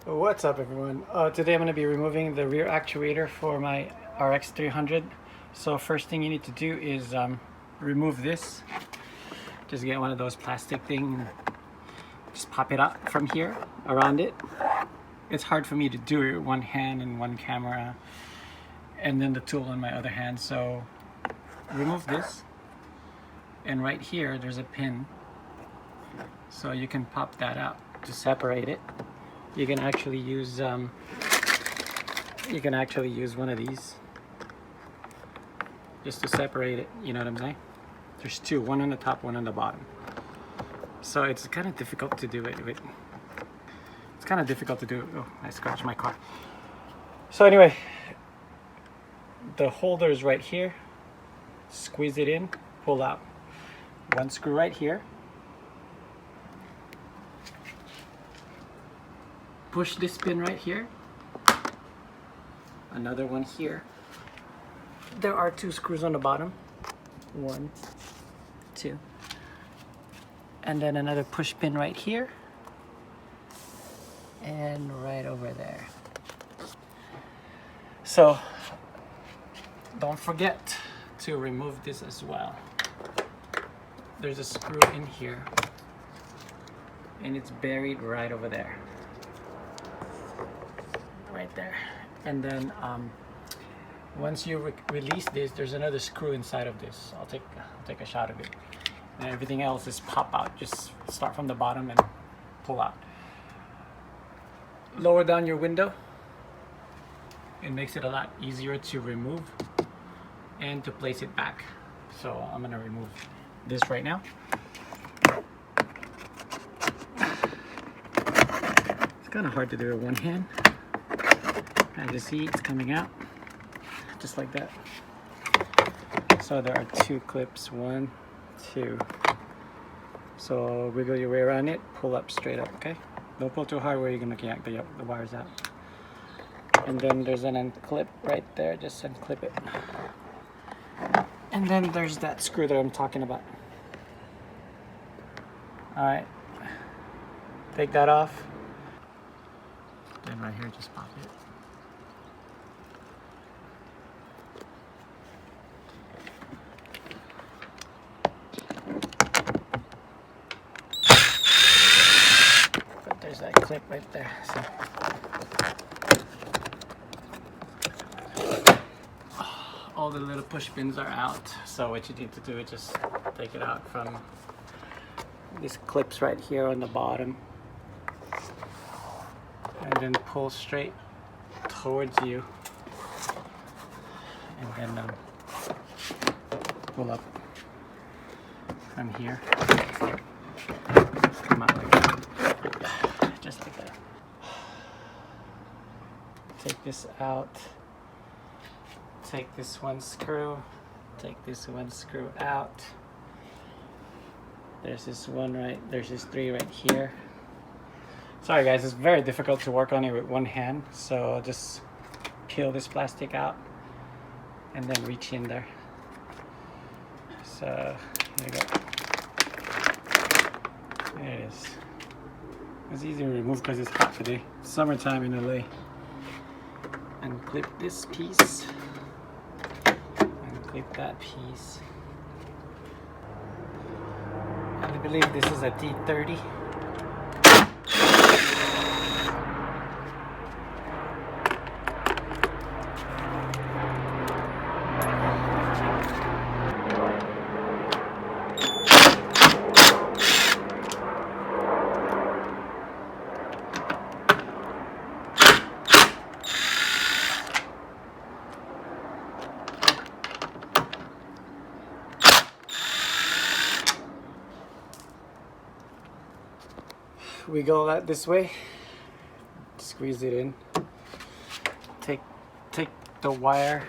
What's up, everyone? Today I'm going to be removing the rear actuator for my RX300. So first thing you need to do is remove this. Just get one of those plastic things, just pop it out from here around it. It's hard for me to do it with one hand and one camera and then the tool on my other hand. So remove this, and right here there's a pin, so you can pop that out to separate it. You can actually use one of these just to separate it, you know what I'm saying? There's two, one on the top, one on the bottom. So it's kind of difficult to do it with. It's kind of difficult to do it. Oh, I scratched my car. So anyway, the holder is right here. Squeeze it in, pull out. One screw right here. Push this pin right here. Another one here. There are two screws on the bottom. One, two. And then another push pin right here. And right over there. So don't forget to remove this as well. There's a screw in here, and it's buried right over there. Right there. And then once you release this, there's another screw inside of this. I'll take a shot of it. And everything else is pop out. Just start from the bottom and pull out. Lower down your window. It makes it a lot easier to remove and to place it back. So I'm gonna remove this right now. It's kind of hard to do it with one hand. As you see, it's coming out just like that. So there are two clips, one, two. So wiggle your way around it, pull up straight up, okay? Don't pull too hard where you're gonna yank the wires out. And then there's an unclip right there, just unclip it. And then there's that screw that I'm talking about. Alright, take that off. Then right here, just pop it. But there's that clip right there. So. All the little push pins are out, so what you need to do is just take it out from these clips right here on the bottom, and then pull straight towards you, and then pull up from here. Come out like that, just like that. Take this out. Take this one screw, take this one screw out. There's this one there's this three right here. Sorry guys, it's very difficult to work on it with one hand, so just peel this plastic out and then reach in there. So, there you go. There it is. It's easy to remove because it's hot today. Summertime in LA. And clip this piece. Clip that piece. I believe this is a T30. We go that this way, squeeze it in, take the wire,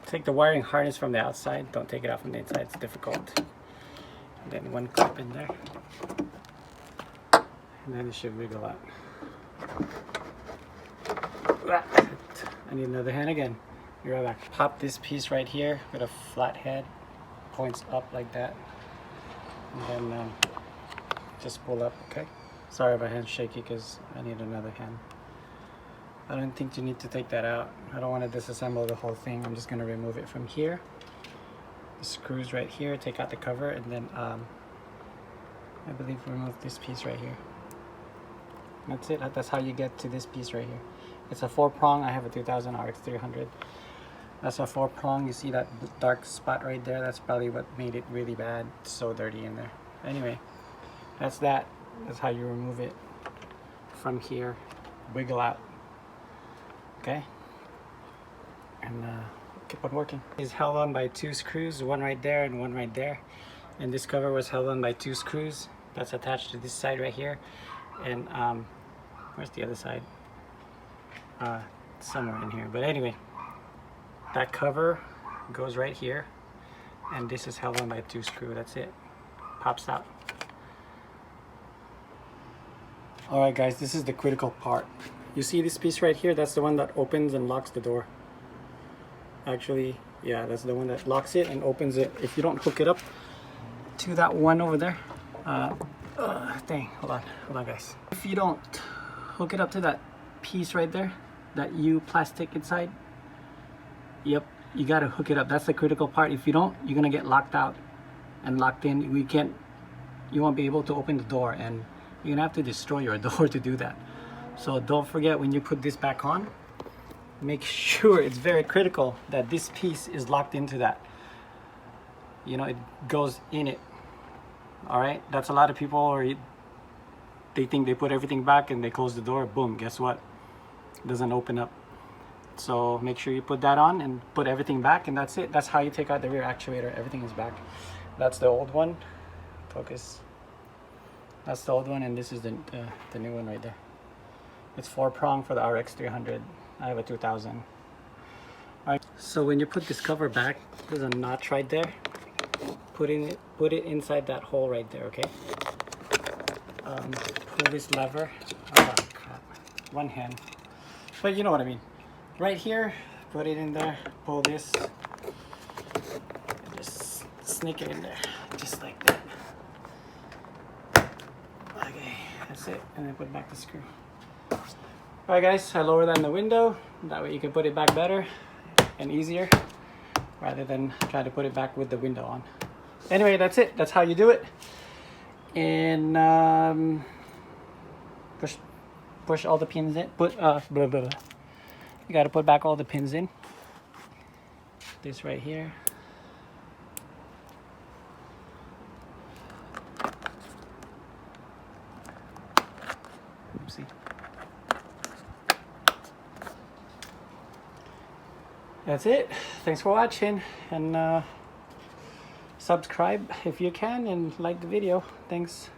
take the wiring harness from the outside, don't take it out from the inside, it's difficult. And then one clip in there, and then it should wiggle out. I need another hand again. Be right back. Pop this piece right here with a flat head, points up like that. And then just pull up, okay? Sorry, my hand's shaky because I need another hand. I don't think you need to take that out. I don't want to disassemble the whole thing. I'm just going to remove it from here. The screws right here, take out the cover, and then I believe remove this piece right here. That's it. That's how you get to this piece right here. It's a 4-prong. I have a 2000 RX300. That's a 4-prong. You see that dark spot right there? That's probably what made it really bad. It's so dirty in there. Anyway, that's that. That's how you remove it from here. Wiggle out. Okay? And keep on working. It's held on by 2 screws, one right there and one right there. And this cover was held on by 2 screws. That's attached to this side right here. And where's the other side? Somewhere in here. But anyway, that cover goes right here. And this is held on by 2 screws. That's it. Pops out. Alright guys, this is the critical part. You see this piece right here? That's the one that opens and locks the door. Actually, yeah, that's the one that locks it and opens it. If you don't hook it up to that one over there, dang, hold on guys. If you don't hook it up to that piece right there, that U plastic inside, yep, you gotta hook it up. That's the critical part. If you don't, you're gonna get locked out and locked in. You won't be able to open the door, and you're gonna have to destroy your door to do that. So don't forget, when you put this back on, make sure it's very critical that this piece is locked into that. You know, it goes in it. All right, that's a lot of people, or they think they put everything back and they close the door, boom, guess what? It doesn't open up. So make sure you put that on and put everything back, and that's it. That's how you take out the rear actuator. Everything is back. That's the old one. Focus. That's the old one, and this is the new one right there. It's 4-prong for the RX300. I have a 2000. Alright, so when you put this cover back, there's a notch right there. Put it inside that hole right there, okay? Pull this lever. Oh crap. One hand. But you know what I mean. Right here, put it in there, pull this, and just sneak it in there, just like that. Okay, that's it, and then put back the screw. Alright guys, I lower that in the window, that way you can put it back better and easier, rather than try to put it back with the window on. Anyway, that's it, that's how you do it. And push all the pins in, you got to put back all the pins in. This right here. Oopsie. That's it. Thanks for watching, and subscribe if you can, and like the video. Thanks.